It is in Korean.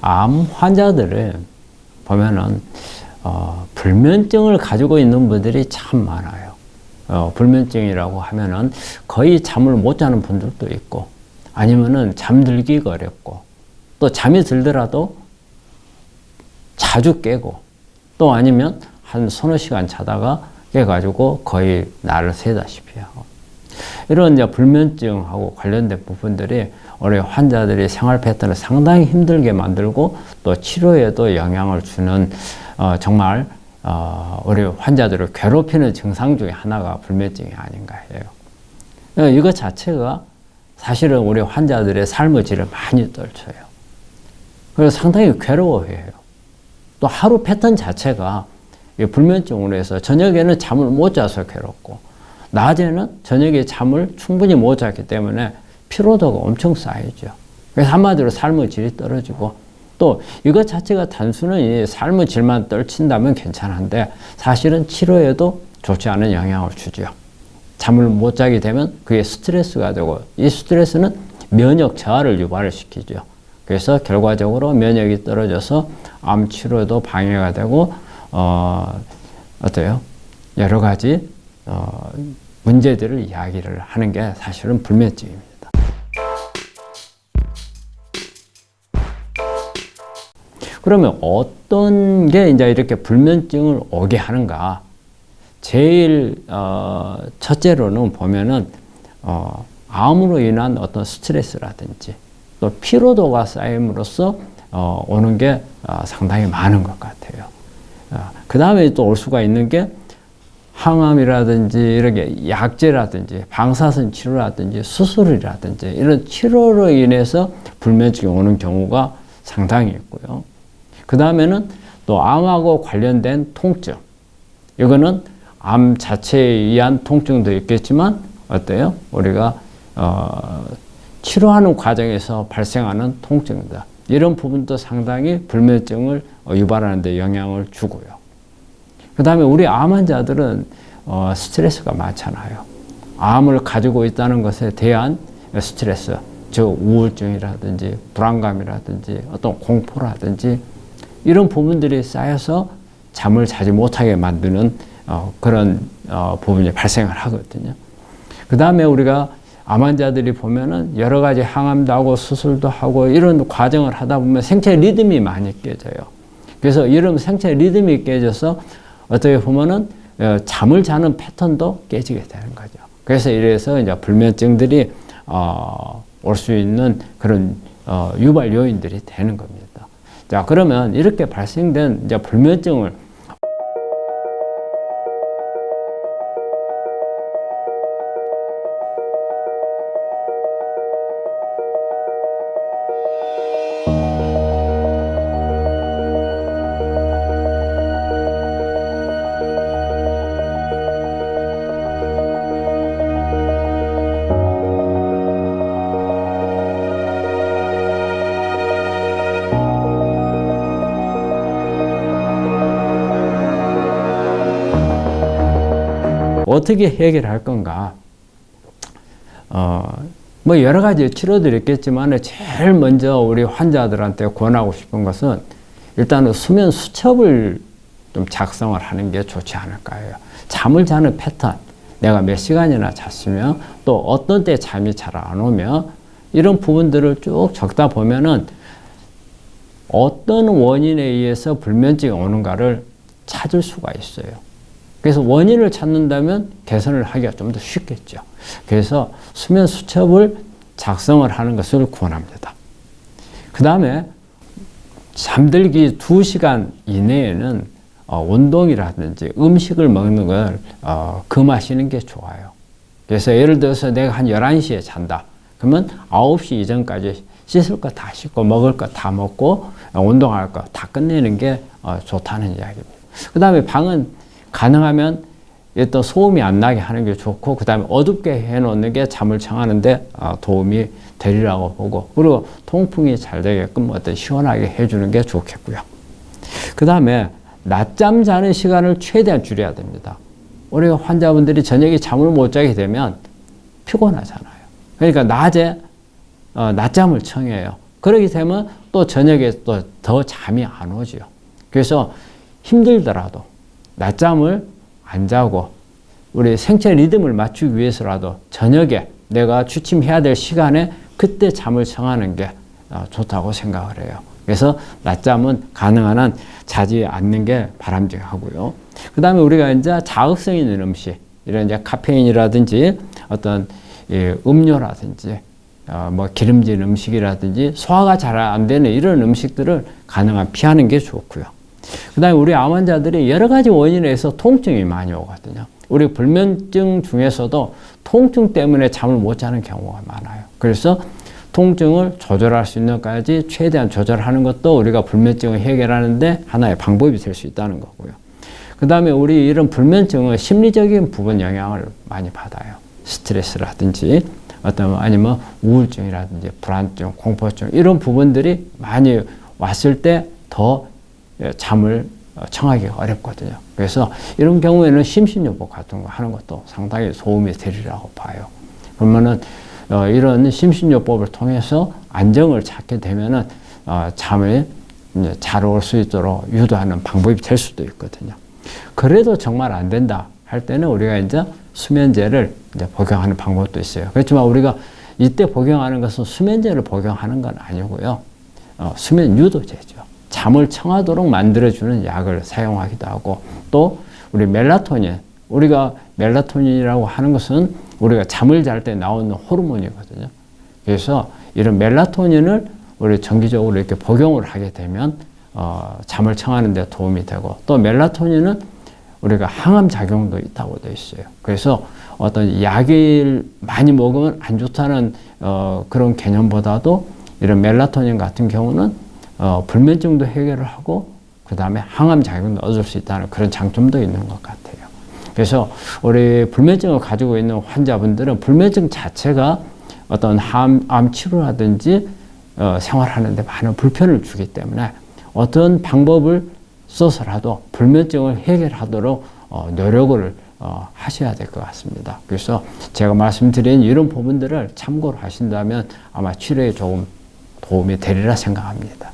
암 환자들을 보면은 불면증을 가지고 있는 분들이 참 많아요. 불면증이라고 하면은 거의 잠을 못 자는 분들도 있고, 아니면은 잠들기가 어렵고, 또 잠이 들더라도 자주 깨고, 또 아니면 한 서너 시간 자다가 깨가지고 거의 날을 새다시피 하고, 이런 이제 불면증하고 관련된 부분들이 우리 환자들이 생활 패턴을 상당히 힘들게 만들고 또 치료에도 영향을 주는 정말 우리 환자들을 괴롭히는 증상 중에 하나가 불면증이 아닌가 해요. 이것 자체가 사실은 우리 환자들의 삶의 질을 많이 떨쳐요. 그래서 상당히 괴로워해요. 또 하루 패턴 자체가 불면증으로 해서 저녁에는 잠을 못 자서 괴롭고, 낮에는 저녁에 잠을 충분히 못 잤기 때문에 피로도가 엄청 쌓이죠. 그래서 한마디로 삶의 질이 떨어지고, 또 이것 자체가 단순히 삶의 질만 떨친다면 괜찮은데 사실은 치료에도 좋지 않은 영향을 주죠. 잠을 못 자게 되면 그게 스트레스가 되고, 이 스트레스는 면역 저하를 유발을 시키죠. 그래서 결과적으로 면역이 떨어져서 암 치료도 방해가 되고 어때요? 여러 가지 문제들을 이야기를 하는 게 사실은 불면증입니다. 그러면 어떤 게 이제 이렇게 불면증을 오게 하는가? 제일 첫째로는 보면은 암으로 인한 어떤 스트레스라든지 또 피로도가 쌓임으로써 오는 게 상당히 많은 것 같아요. 그 다음에 또 올 수가 있는 게 항암이라든지 이렇게 약제라든지 방사선 치료라든지 수술이라든지 이런 치료로 인해서 불면증이 오는 경우가 상당히 있고요. 그 다음에는 또 암하고 관련된 통증. 이거는 암 자체에 의한 통증도 있겠지만 어때요? 우리가 치료하는 과정에서 발생하는 통증이다. 이런 부분도 상당히 불면증을 유발하는 데 영향을 주고요. 그 다음에 우리 암 환자들은 스트레스가 많잖아요. 암을 가지고 있다는 것에 대한 스트레스, 즉 우울증이라든지 불안감이라든지 어떤 공포라든지 이런 부분들이 쌓여서 잠을 자지 못하게 만드는 그런 부분이 발생을 하거든요. 그 다음에 우리가 암 환자들이 보면은 여러 가지 항암도 하고 수술도 하고 이런 과정을 하다 보면 생체 리듬이 많이 깨져요. 그래서 이런 생체 리듬이 깨져서 어떻게 보면은 잠을 자는 패턴도 깨지게 되는 거죠. 그래서 이래서 이제 불면증들이 올 수 있는 그런 유발 요인들이 되는 겁니다. 자, 그러면 이렇게 발생된 이제 불면증을 어떻게 해결할 건가? 뭐 여러 가지 치료들이 있겠지만 제일 먼저 우리 환자들한테 권하고 싶은 것은 일단은 수면 수첩을 좀 작성을 하는 게 좋지 않을까 해요. 잠을 자는 패턴, 내가 몇 시간이나 잤으며 또 어떤 때 잠이 잘 안 오며 이런 부분들을 쭉 적다 보면은 어떤 원인에 의해서 불면증이 오는가를 찾을 수가 있어요. 그래서 원인을 찾는다면 개선을 하기가 좀 더 쉽겠죠. 그래서 수면 수첩을 작성을 하는 것을 권합니다. 그 다음에 잠들기 2시간 이내에는 운동이라든지 음식을 먹는 걸 금하시는 게 좋아요. 그래서 예를 들어서 내가 한 11시에 잔다. 그러면 9시 이전까지 씻을 거 다 씻고 먹을 거 다 먹고 운동할 거 다 끝내는 게 좋다는 이야기입니다. 그 다음에 방은 가능하면 또 소음이 안 나게 하는 게 좋고, 그 다음에 어둡게 해놓는 게 잠을 청하는데 도움이 되리라고 보고, 그리고 통풍이 잘 되게끔 어떤 시원하게 해주는 게 좋겠고요. 그 다음에 낮잠 자는 시간을 최대한 줄여야 됩니다. 우리 환자분들이 저녁에 잠을 못 자게 되면 피곤하잖아요. 그러니까 낮에 낮잠을 청해요. 그러게 되면 또 저녁에 또 더 잠이 안 오죠. 그래서 힘들더라도 낮잠을 안 자고 우리 생체 리듬을 맞추기 위해서라도 저녁에 내가 취침해야 될 시간에 그때 잠을 청하는 게 좋다고 생각을 해요. 그래서 낮잠은 가능한 한 자지 않는 게 바람직하고요. 그 다음에 우리가 이제 자극성 있는 음식, 이런 이제 카페인이라든지 어떤 음료라든지 뭐 기름진 음식이라든지 소화가 잘 안 되는 이런 음식들을 가능한 피하는 게 좋고요. 그 다음에 우리 암 환자들이 여러 가지 원인에서 통증이 많이 오거든요. 우리 불면증 중에서도 통증 때문에 잠을 못 자는 경우가 많아요. 그래서 통증을 조절할 수 있는 것까지 최대한 조절하는 것도 우리가 불면증을 해결하는데 하나의 방법이 될 수 있다는 거고요. 그 다음에 우리 이런 불면증은 심리적인 부분 영향을 많이 받아요. 스트레스라든지 아니면 우울증이라든지 불안증, 공포증 이런 부분들이 많이 왔을 때 더 잠을 청하기가 어렵거든요. 그래서 이런 경우에는 심신요법 같은 거 하는 것도 상당히 도움이 되리라고 봐요. 그러면은 이런 심신요법을 통해서 안정을 찾게 되면은 잠을 잘 올 수 있도록 유도하는 방법이 될 수도 있거든요. 그래도 정말 안 된다 할 때는 우리가 이제 수면제를 이제 복용하는 방법도 있어요. 그렇지만 우리가 이때 복용하는 것은 수면제를 복용하는 건 아니고요. 수면 유도제죠. 잠을 청하도록 만들어주는 약을 사용하기도 하고, 또 우리 멜라토닌, 우리가 멜라토닌이라고 하는 것은 우리가 잠을 잘 때 나오는 호르몬이거든요. 그래서 이런 멜라토닌을 우리 정기적으로 이렇게 복용을 하게 되면 잠을 청하는 데 도움이 되고, 또 멜라토닌은 우리가 항암 작용도 있다고 되어 있어요. 그래서 어떤 약을 많이 먹으면 안 좋다는 그런 개념보다도 이런 멜라토닌 같은 경우는 불면증도 해결을 하고 그 다음에 항암 작용도 얻을 수 있다는 그런 장점도 있는 것 같아요. 그래서 우리 불면증을 가지고 있는 환자분들은 불면증 자체가 어떤 암 치료라든지 생활하는데 많은 불편을 주기 때문에 어떤 방법을 써서라도 불면증을 해결하도록 노력을 하셔야 될 것 같습니다. 그래서 제가 말씀드린 이런 부분들을 참고를 하신다면 아마 치료에 조금 도움이 되리라 생각합니다.